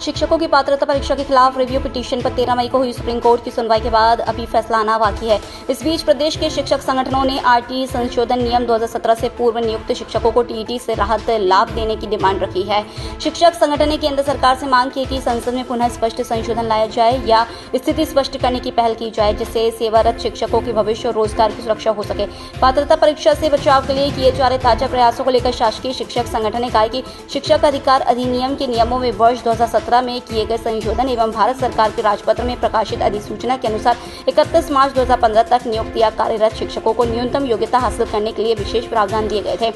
शिक्षकों की पात्रता परीक्षा के खिलाफ रिव्यू पिटीशन पर 13 मई को हुई सुप्रीम कोर्ट की सुनवाई के बाद अभी फैसला आना बाकी है। इस बीच प्रदेश के शिक्षक संगठनों ने आरटीई संशोधन नियम 2017 से पूर्व नियुक्त शिक्षकों को टीईटी से राहत लाभ देने की डिमांड रखी है। शिक्षक संगठन ने केंद्र सरकार से मांग की है कि संसद में पुनः स्पष्ट संशोधन लाया जाए या स्थिति स्पष्ट करने की पहल की जाए, जिससे सेवारत शिक्षकों के भविष्य और रोजगार की सुरक्षा हो सके। पात्रता परीक्षा से बचाव के लिए किए जा रहे ताजा प्रयासों को लेकर शासकीय शिक्षक संगठन ने कहा कि शिक्षक अधिकार अधिनियम के नियमों में वर्ष 2017 में किए गए संशोधन एवं भारत सरकार के राजपत्र में प्रकाशित अधिसूचना के अनुसार 31 मार्च 2015 तक नियुक्त या कार्यरत शिक्षकों को न्यूनतम योग्यता हासिल करने के लिए विशेष प्रावधान दिए गए थे।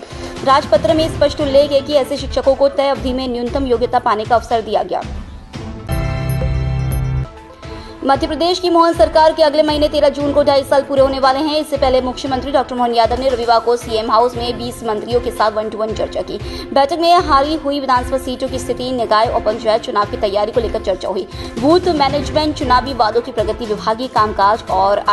राजपत्र में स्पष्ट उल्लेख है कि ऐसे शिक्षकों को तय अवधि में न्यूनतम योग्यता पाने का अवसर दिया गया। मध्य प्रदेश की मोहन सरकार के अगले महीने 13 जून को 2.5 साल पूरे होने वाले हैं। इससे पहले मुख्यमंत्री डॉक्टर मोहन यादव ने रविवार को सीएम हाउस में 20 मंत्रियों के साथ 1-to-1 चर्चा की। बैठक में हारी हुई विधानसभा सीटों की स्थिति, निकाय और पंचायत चुनाव की तैयारी को लेकर चर्चा हुई। बूथ मैनेजमेंट, चुनावी वादों की प्रगति, विभागीय कामकाज और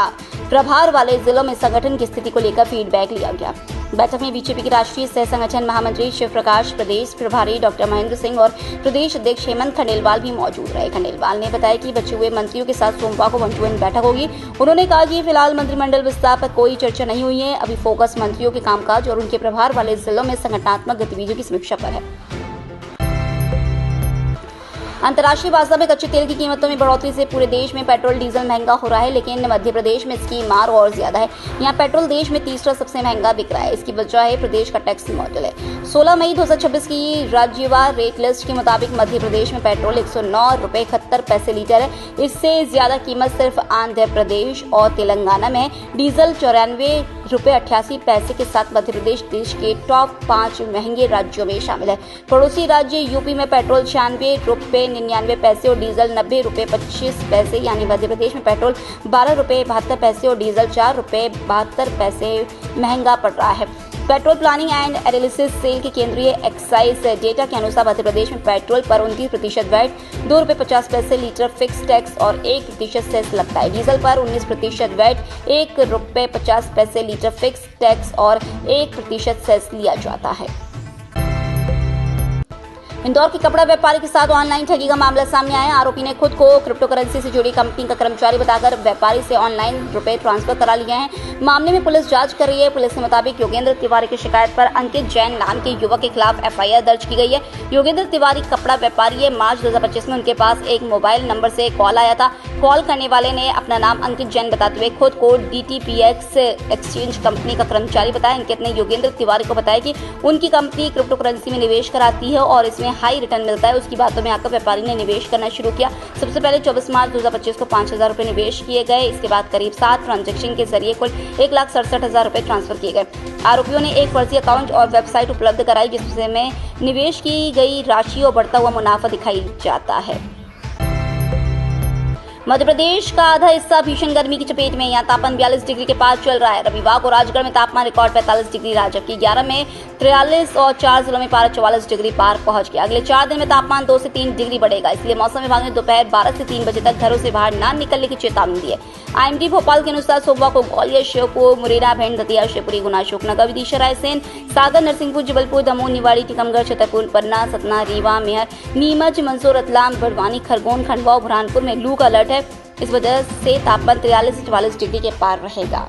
प्रभार वाले जिलों में संगठन की स्थिति को लेकर फीडबैक लिया गया। बैठक में बीजेपी के राष्ट्रीय सह संगठन महामंत्री शिव प्रकाश, प्रदेश प्रभारी डॉक्टर महेंद्र सिंह और प्रदेश अध्यक्ष हेमंत खंडेलवाल भी मौजूद रहे। खंडेलवाल ने बताया कि बचे हुए मंत्रियों के साथ सोमवार को 1-to-1 बैठक होगी। उन्होंने कहा कि फिलहाल मंत्रिमंडल विस्तार पर कोई चर्चा नहीं हुई है। अभी फोकस मंत्रियों के कामकाज और उनके प्रभार वाले जिलों में संगठनात्मक गतिविधियों की समीक्षा पर है। अंतर्राष्ट्रीय बाजार में कच्चे तेल की कीमतों में बढ़ोतरी से पूरे देश में पेट्रोल डीजल महंगा हो रहा है, लेकिन मध्य प्रदेश में इसकी मार और ज्यादा है। यहाँ पेट्रोल देश में तीसरा सबसे महंगा बिक रहा है। इसकी वजह है प्रदेश का टैक्स मॉडल है। 16 मई 2026 की राज्यवार रेट लिस्ट के मुताबिक मध्य प्रदेश में पेट्रोल 109 रुपए 71 पैसे लीटर है। इससे ज्यादा कीमत सिर्फ आंध्र प्रदेश और तेलंगाना में है। डीजल 94 रुपए 88 पैसे के साथ मध्य प्रदेश देश के टॉप 5 महंगे राज्यों में शामिल है। पड़ोसी राज्य यूपी में पेट्रोल 96 रुपए 99 पैसे और डीजल 90 रुपए 25 पैसे, यानी मध्य प्रदेश में पेट्रोल 12 रुपए 72 पैसे और डीजल 4 रुपए 72 पैसे महंगा पड़ रहा है। Petrol planning and analysis cell के केंद्रीय एक्साइज डेटा के अनुसार मध्य प्रदेश में पेट्रोल पर 29% वैट, 2 रुपए 50 पैसे लीटर फिक्स टैक्स और 1% सेस लगता है। डीजल पर 19% वैट, 1 रुपए 50 पैसे लीटर फिक्स टैक्स और 1% सेस लिया जाता है। इंदौर के कपड़ा व्यापारी के साथ ऑनलाइन ठगी का मामला सामने आया। आरोपी ने खुद को क्रिप्टो करेंसी से जुड़ी कंपनी का कर्मचारी बताकर व्यापारी से ऑनलाइन रुपए ट्रांसफर करा लिए हैं। मामले में पुलिस जांच कर रही है। पुलिस के मुताबिक योगेंद्र तिवारी की शिकायत पर अंकित जैन नाम के युवक के खिलाफ एफआईआर दर्ज की गई है। योगेंद्र तिवारी कपड़ा व्यापारी है। मार्च 2025 में उनके पास एक मोबाइल नंबर से कॉल आया था। कॉल करने वाले ने अपना नाम अंकित जैन बताते हुए खुद को डीटीपीएक्स एक्सचेंज कंपनी का कर्मचारी बताया। अंकित ने योगेंद्र तिवारी को बताया कि उनकी कंपनी क्रिप्टो करेंसी में निवेश कराती है और इसमें हाई रिटर्न मिलता है। उसकी बातों में आकर व्यापारी ने निवेश करना शुरू किया। सबसे पहले 24 मार्च 2025 को 5,000 रुपए निवेश किए गए। इसके बाद करीब 7 ट्रांजैक्शन के जरिए कुल 1,67,000 रुपए ट्रांसफर किए गए। आरोपियों ने एक फर्जी अकाउंट और वेबसाइट उपलब्ध कराई जिसमें निवेश की गई राशि और बढ़ता हुआ मुनाफा दिखाई जाता है। मध्य प्रदेश का आधा हिस्सा भीषण गर्मी की चपेट में। यहाँ तापमान 42 डिग्री के पार चल रहा है। रविवार को राजगढ़ में तापमान रिकॉर्ड 45 डिग्री रहा, जबकि 11 में 43 और 4 जिलों में पारा 44 डिग्री पार पहुंच गया। अगले 4 दिन में तापमान 2 से 3 डिग्री बढ़ेगा। इसलिए मौसम विभाग ने दोपहर 12 से 3 बजे तक घरों से बाहर न निकलने की चेतावनी दी है। आईएमडी भोपाल के अनुसार सोमवार को ग्वालियर, श्योपुर, मुरैना, भिंड, दतिया, शिवपुरी, गुना, अशोकनगर, विदिशा, रायसेन, सागर, नरसिंहपुर, जबलपुर, दमोह, निवाड़ी, टीकमगढ़, छतरपुर, पन्ना, सतना, रीवा, मेहर, नीमच, मंदसौर, रतलाम, बड़वानी, खरगोन, खंडवा और बुरहानपुर में लू का अलर्ट है। इस वजह से तापमान 43 से 44 डिग्री के पार रहेगा।